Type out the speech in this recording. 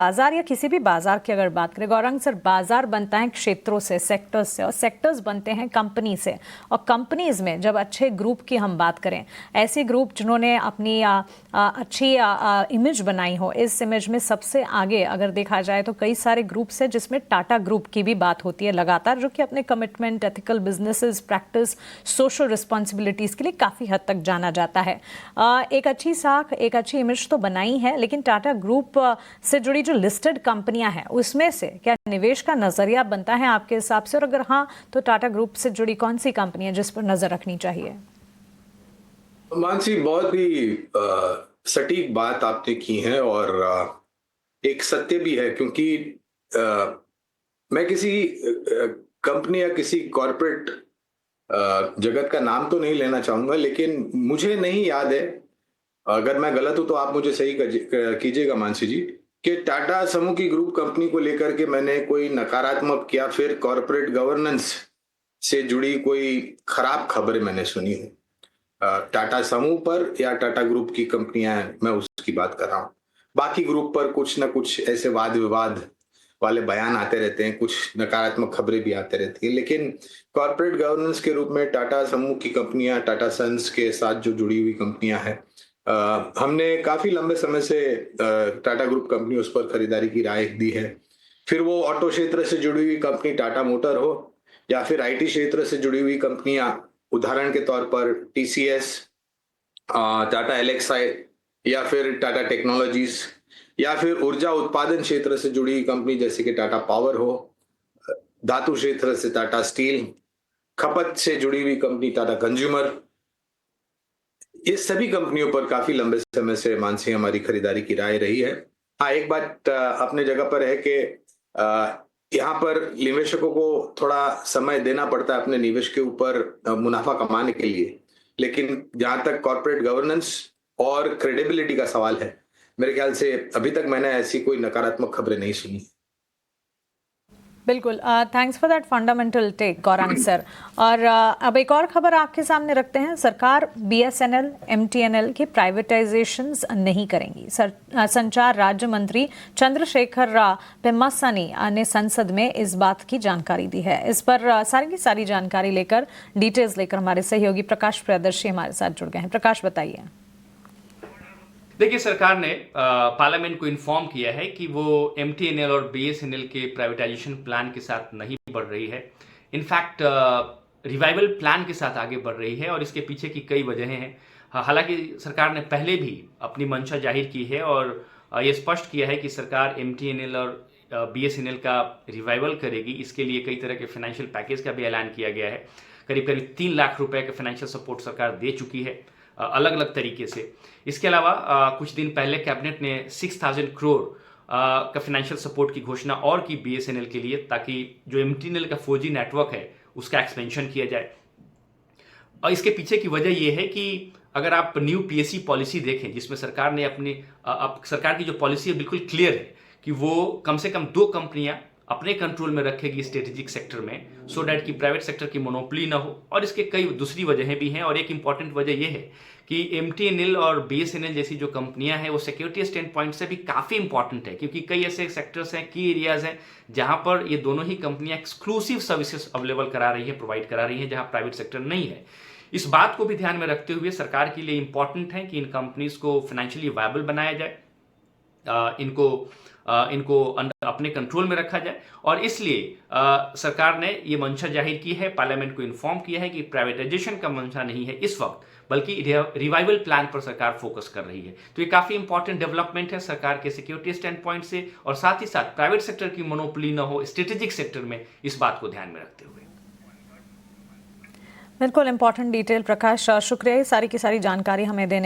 बाजार या किसी भी बाजार की अगर बात करें गौरंग सर, बाजार बनता है क्षेत्रों से, सेक्टर्स से, और सेक्टर्स बनते हैं कंपनी से। और कंपनीज में जब अच्छे ग्रुप की हम बात करें, ऐसे ग्रुप जिन्होंने अपनी अच्छी इमेज बनाई हो, इस इमेज में सबसे आगे अगर देखा जाए तो कई सारे ग्रुप्स हैं, जिसमें टाटा ग्रुप की भी बात होती है लगातार, जो कि अपने commitment, ethical businesses practice, social responsibilities के लिए काफ़ी हद तक जाना जाता है। एक अच्छी साख, एक अच्छी इमेज तो बनाई है, लेकिन टाटा ग्रुप से जुड़ी जो लिस्टेड कंपनियां हैं उसमें से क्या निवेश का नजरिया बनता है आपके हिसाब से, और अगर हाँ तो टाटा ग्रुप से जुड़ी कौन सी कंपनी है जिस पर नजर रखनी चाहिए? मानसी, बहुत ही सटीक बात आपने की है और एक सत्य भी है, क्योंकि मैं किसी कंपनी या किसी कॉरपोरेट जगत का नाम तो नहीं लेना चाहूंगा, लेकिन मुझे नहीं याद है, अगर मैं गलत हूं तो आप मुझे सही कीजिएगा मानसी जी, कि टाटा समूह की ग्रुप कंपनी को लेकर के मैंने कोई नकारात्मक या फिर कॉरपोरेट गवर्नेंस से जुड़ी कोई खराब खबरें मैंने सुनी है। टाटा समूह पर या टाटा ग्रुप की कंपनियां हैं, मैं उसकी बात कर रहा हूँ। बाकी ग्रुप पर कुछ ना कुछ ऐसे वाद विवाद वाले बयान आते रहते हैं, कुछ नकारात्मक खबरें भी आते रहती है, लेकिन कॉर्पोरेट गवर्नेंस के रूप में टाटा समूह की कंपनियां, टाटा सन्स के साथ जो जुड़ी हुई कंपनियां हैं, हमने काफी लंबे समय से टाटा ग्रुप कंपनी उस पर खरीदारी की राय दी है। फिर वो ऑटो क्षेत्र से जुड़ी हुई कंपनी टाटा मोटर हो, या फिर आईटी क्षेत्र से जुड़ी हुई कंपनियां, उदाहरण के तौर पर टीसीएस, टाटा एलेक्साई, या फिर टाटा टेक्नोलॉजीज, या फिर ऊर्जा उत्पादन क्षेत्र से जुड़ी कंपनी जैसे कि टाटा पावर हो, धातु क्षेत्र से टाटा स्टील, खपत से जुड़ी हुई कंपनी टाटा कंज्यूमर, ये सभी कंपनियों पर काफी लंबे समय से मानसी हमारी खरीदारी की राय रही है। हाँ, एक बात अपने जगह पर है कि यहाँ पर निवेशकों को थोड़ा समय देना पड़ता है अपने निवेश के ऊपर मुनाफा कमाने के लिए, लेकिन जहां तक कॉर्पोरेट गवर्नेंस और क्रेडिबिलिटी का सवाल है, मेरे ख्याल से अभी तक मैंने ऐसी कोई नकारात्मक खबरें नहीं सुनी। बिल्कुल, thanks for that fundamental tech Gaurang sir. और अब एक और खबर आपके सामने रखते हैं। सरकार बीएसएनएल, एमटीएनएल के प्राइवेटाइजेशंस नहीं करेंगी। संचार राज्य मंत्री चंद्रशेखर पेम्मासानी ने संसद में इस बात की जानकारी दी है। इस पर सारी की सारी जानकारी लेकर, डिटेल्स लेकर हमारे सहयोगी प्रकाश प्रियदर्शी हमारे साथ जुड़ गए हैं। प्रकाश, बताइए। देखिए, सरकार ने पार्लियामेंट को इन्फॉर्म किया है कि वो एमटीएनएल और बीएसएनएल के प्राइवेटाइजेशन प्लान के साथ नहीं बढ़ रही है। इनफैक्ट रिवाइवल प्लान के साथ आगे बढ़ रही है, और इसके पीछे की कई वजहें हैं। हालांकि सरकार ने पहले भी अपनी मंशा जाहिर की है और ये स्पष्ट किया है कि सरकार एमटीएनएल और बीएसएनएल का रिवाइवल करेगी। इसके लिए कई तरह के फाइनेंशियल पैकेज का भी ऐलान किया गया है। करीब करीब 3 लाख रुपए का फाइनेंशियल सपोर्ट सरकार दे चुकी है अलग अलग तरीके से। इसके अलावा कुछ दिन पहले कैबिनेट ने 6000 करोड़ का फाइनेंशियल सपोर्ट की घोषणा और की बीएसएनएल के लिए, ताकि जो एमटीएनएल का 4G नेटवर्क है उसका एक्सपेंशन किया जाए। और इसके पीछे की वजह यह है कि अगर आप न्यू पीएससी पॉलिसी देखें, जिसमें सरकार ने सरकार की जो पॉलिसी है बिल्कुल क्लियर है कि वो कम से कम 2 कंपनियां अपने कंट्रोल में रखेगी स्ट्रेटेजिक सेक्टर में, सो डैट कि प्राइवेट सेक्टर की मोनोपोली ना हो। और इसके कई दूसरी वजहें भी हैं, और एक इंपॉर्टेंट वजह यह है कि एमटीएनएल और बीएसएनएल जैसी जो कंपनियां हैं वो सिक्योरिटी स्टैंड पॉइंट से भी काफ़ी इंपॉर्टेंट है, क्योंकि कई ऐसे सेक्टर्स हैं, की एरियाज हैं, जहां पर ये दोनों ही कंपनियां एक्सक्लूसिव सर्विसेज अवेलेबल करा रही हैं, प्रोवाइड करा रही हैं, जहां प्राइवेट सेक्टर नहीं है। इस बात को भी ध्यान में रखते हुए सरकार के लिए इंपॉर्टेंट है कि इन कंपनीज को फाइनेंशियली वायबल बनाया जाए, इनको अपने कंट्रोल में रखा जाए। और इसलिए सरकार ने ये मंशा जाहिर की है, पार्लियामेंट को इन्फॉर्म किया है कि प्राइवेटाइजेशन का मंशा नहीं है इस वक्त, बल्कि रिवाइवल प्लान पर सरकार फोकस कर रही है। तो ये काफी इंपॉर्टेंट डेवलपमेंट है सरकार के सिक्योरिटी स्टैंड पॉइंट से, और साथ ही साथ प्राइवेट सेक्टर की मोनोपोली न हो स्ट्रेटेजिक सेक्टर में, इस बात को ध्यान में रखते हुए। बिल्कुल इंपॉर्टेंट डिटेल प्रकाश, शुक्रिया सारी की सारी जानकारी हमें देने